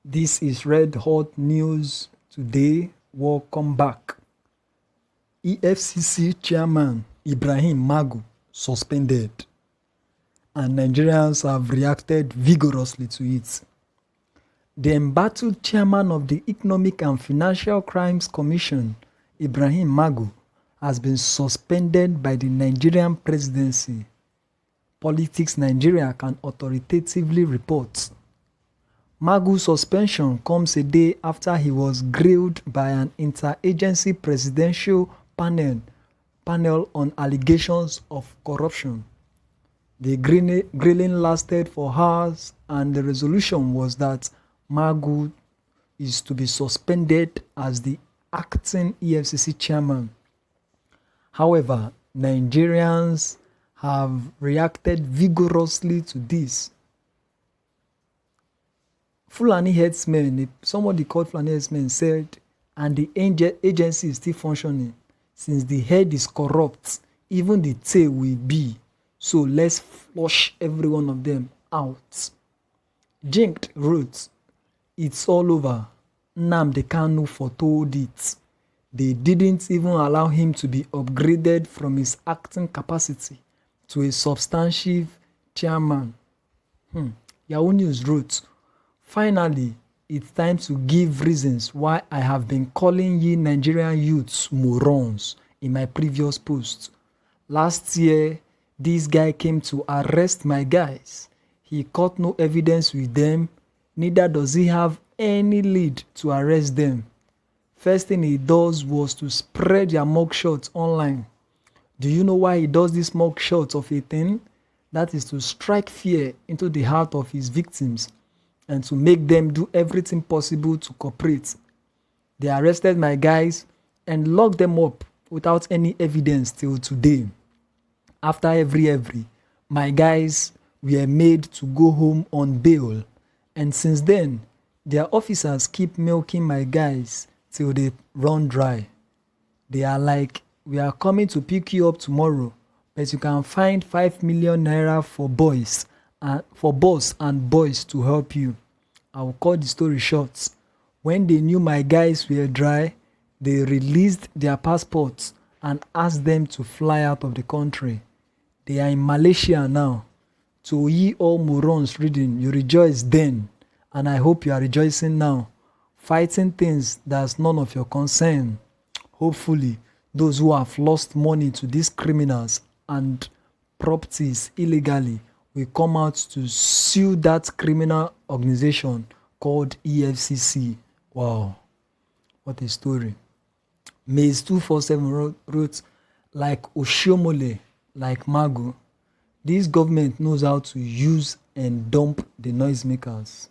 This is Red Hot News today. Welcome back. EFCC Chairman Ibrahim Magu suspended, and Nigerians have reacted vigorously to it. The embattled chairman of the Economic and Financial Crimes Commission, Ibrahim Magu, has been suspended by the Nigerian presidency. Politics Nigeria can authoritatively report. Magu's suspension comes a day after he was grilled by an interagency presidential panel on allegations of corruption. The grilling lasted for hours, and the resolution was that Magu is to be suspended as the acting EFCC chairman. However, Nigerians have reacted vigorously to this. Fulani headsmen, somebody called Fulani headsmen said, and the agency is still functioning. Since the head is corrupt, even the tail will be. So let's flush every one of them out. Jinked wrote, "It's all over. Nnamdi Kanu foretold it. They didn't even allow him to be upgraded from his acting capacity to a substantive chairman." Yahoo News wrote, "Finally, it's time to give reasons why I have been calling ye Nigerian youths morons in my previous post. Last year, this guy came to arrest my guys. He caught no evidence with them, neither does he have any lead to arrest them. First thing he does was to spread their mugshots online. Do you know why he does this mugshot of a thing? That is to strike fear into the heart of his victims and to make them do everything possible to cooperate. They arrested my guys and locked them up without any evidence till today. After every, my guys were made to go home on bail, and since then, their officers keep milking my guys till they run dry. They are like, we are coming to pick you up tomorrow, but you can find 5 million naira for boys and boys to help you. I will cut the story short. When they knew my guys were dry, they released their passports and asked them to fly out of the country. They are in Malaysia now. To ye all morons reading, you rejoice then, and I hope you are rejoicing now, fighting things that's none of your concern. Hopefully, those who have lost money to these criminals and properties illegally will come out to sue that criminal organization called EFCC. Wow, what a story." Maze 247 wrote, "Like Oshiomole, like Magu, this government knows how to use and dump the noisemakers."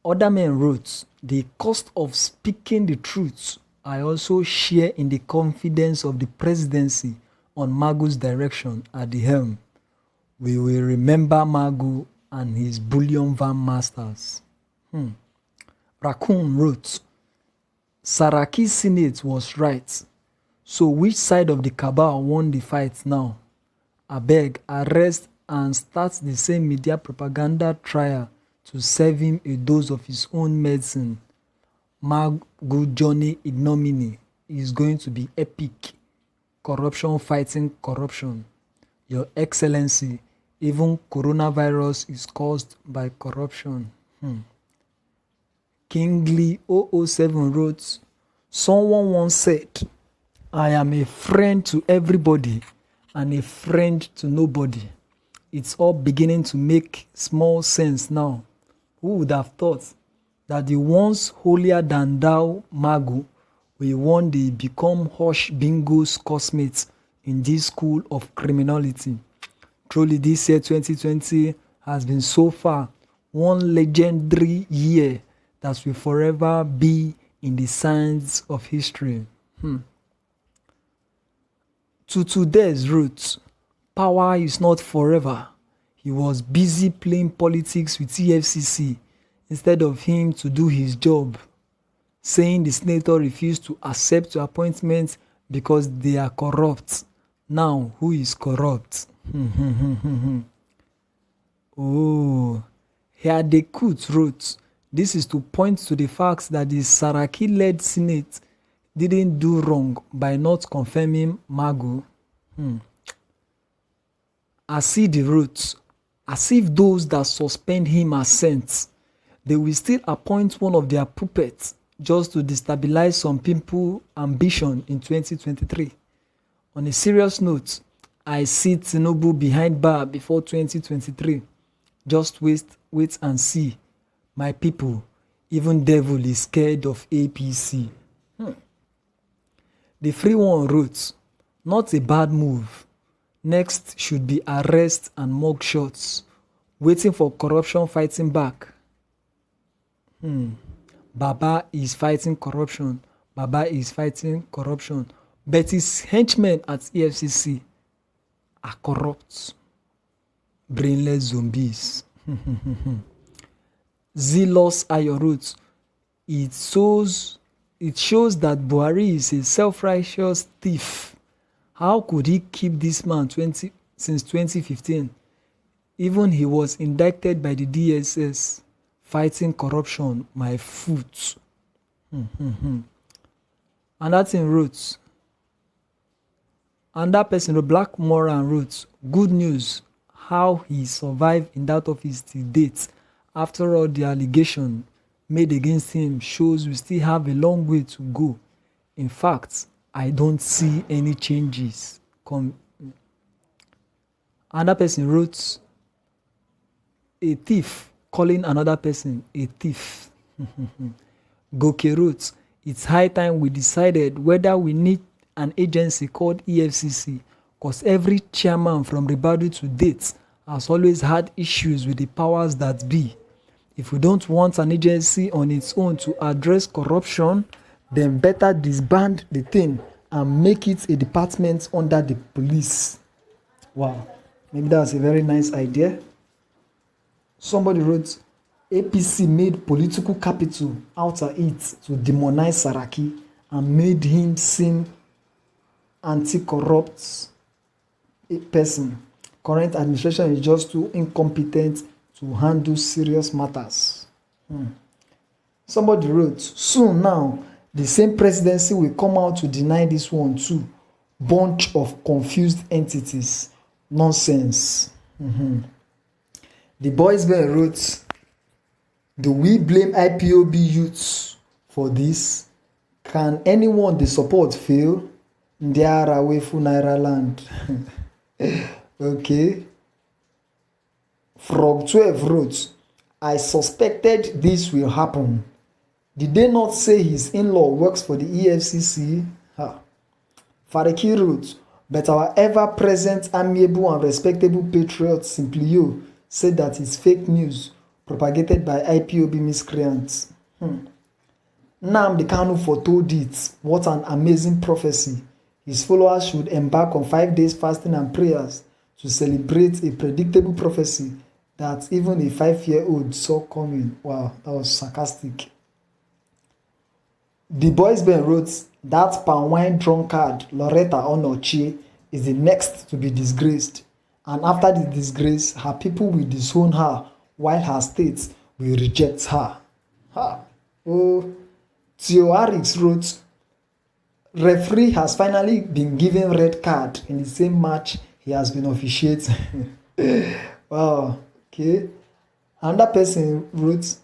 Other men wrote, "The cost of speaking the truth, I also share in the confidence of the presidency on Magu's direction at the helm. We will remember Magu and his bullion van masters." Raccoon wrote, "Saraki's Senate was right. So which side of the cabal won the fight now? Abeg, arrest and start the same media propaganda trial to serve him a dose of his own medicine. Magu journey ignominy is going to be epic. Corruption fighting corruption. Your Excellency, even coronavirus is caused by corruption." Kingly 007 wrote, "Someone once said, I am a friend to everybody and a friend to nobody. It's all beginning to make small sense now. Who would have thought that the once holier than thou Magu will one day become Hush Bingo's cosmates in this school of criminality? Truly, this year 2020 has been so far one legendary year that will forever be in the sands of history." To today's roots, power is not forever. He was busy playing politics with EFCC instead of him to do his job, saying the senator refused to accept your appointments because they are corrupt. Now, who is corrupt? Oh, Herdekut wrote, this is to point to the fact that the Saraki-led Senate didn't do wrong by not confirming Magu. Asidi wrote, as if those that suspend him are saints, they will still appoint one of their puppets just to destabilize some people's ambition in 2023. On a serious note, I see Tinubu behind bar before 2023. Just wait and see. My people, even devil is scared of APC. The free one wrote, not a bad move. Next should be arrest and mug shots. Waiting for corruption fighting back. Baba is fighting corruption. Baba is fighting corruption. But his henchmen at EFCC are corrupt. Brainless zombies. Zealous Ayo wrote, it shows that Buhari is a self-righteous thief. How could he keep this man since 2015? Even he was indicted by the DSS. Fighting corruption, my foot. And that thing wrote. And that person, the Black Moran wrote, good news, how he survived in that office till date. After all, the allegation made against him shows we still have a long way to go. In fact, I don't see any changes. Another person wrote, a thief calling another person a thief. Goke wrote, it's high time we decided whether we need an agency called EFCC, because every chairman from Ribadu to date has always had issues with the powers that be. If we don't want an agency on its own to address corruption, then better disband the thing and make it a department under the police. Wow, maybe that's a very nice idea. Somebody wrote, APC made political capital out of it to demonize Saraki and made him seem anti-corrupt person. Current administration is just too incompetent to handle serious matters. Somebody wrote, soon now, the same presidency will come out to deny this one too. Bunch of confused entities. Nonsense. The Boys Band wrote, do we blame IPOB youths for this? Can anyone they support fail? They are away from Naira land. Okay. Frog 12 wrote, I suspected this will happen. Did they not say his in-law works for the EFCC? Faraki wrote, but our ever-present amiable and respectable patriot Simplio said that it's fake news propagated by IPOB miscreants. Nnamdi Kanu foretold it. What an amazing prophecy. His followers should embark on 5 days fasting and prayers to celebrate a predictable prophecy that even a 5-year-old saw coming. Wow, that was sarcastic. The Boys Band wrote, that palm wine drunkard Loretta Onochie is the next to be disgraced. And after the disgrace, her people will disown her while her state will reject her. Theo Harris wrote, referee has finally been given red card in the same match he has been officiating. Wow, okay. Another person wrote,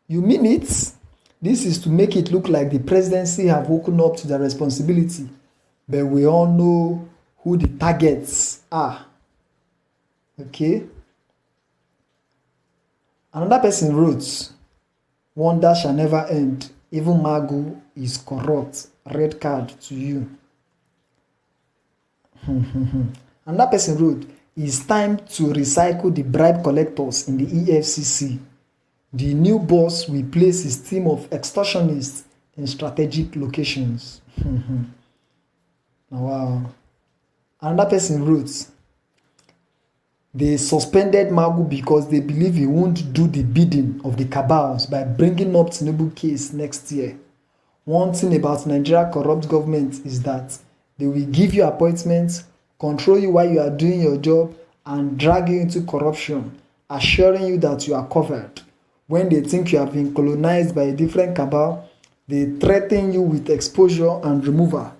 you mean it? This is to make it look like the presidency have woken up to their responsibility. But we all know who the targets are. Okay. Another person wrote, wonder shall never end. Even Magu is corrupt. Red card to you. Another person wrote, it's time to recycle the bribe collectors in the EFCC. The new boss will place his team of extortionists in strategic locations. Wow. Another person wrote, they suspended Magu because they believe he won't do the bidding of the cabals by bringing up Tinubu case next year. One thing about Nigeria corrupt government is that they will give you appointments, control you while you are doing your job, and drag you into corruption. assuring you that you are covered. When they think you have been colonized by a different cabal, they threaten you with exposure and removal.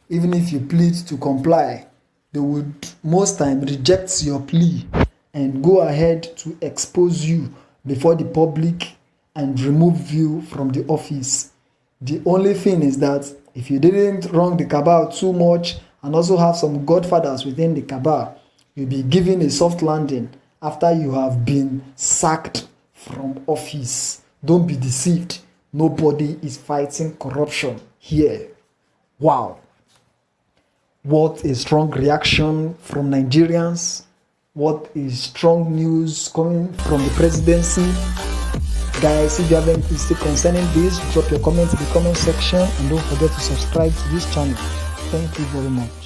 Even if you plead to comply, they would most time reject your plea and go ahead to expose you before the public and remove you from the office. The only thing is that if you didn't wrong the cabal too much and also have some godfathers within the cabal, you'll be given a soft landing after you have been sacked from office. Don't be deceived. Nobody is fighting corruption here. Wow. What a strong reaction from Nigerians. What is strong news coming from the presidency. Guys, if you have anything to say concerning this, drop your comments in the comment section and don't forget to subscribe to this channel. Thank you very much.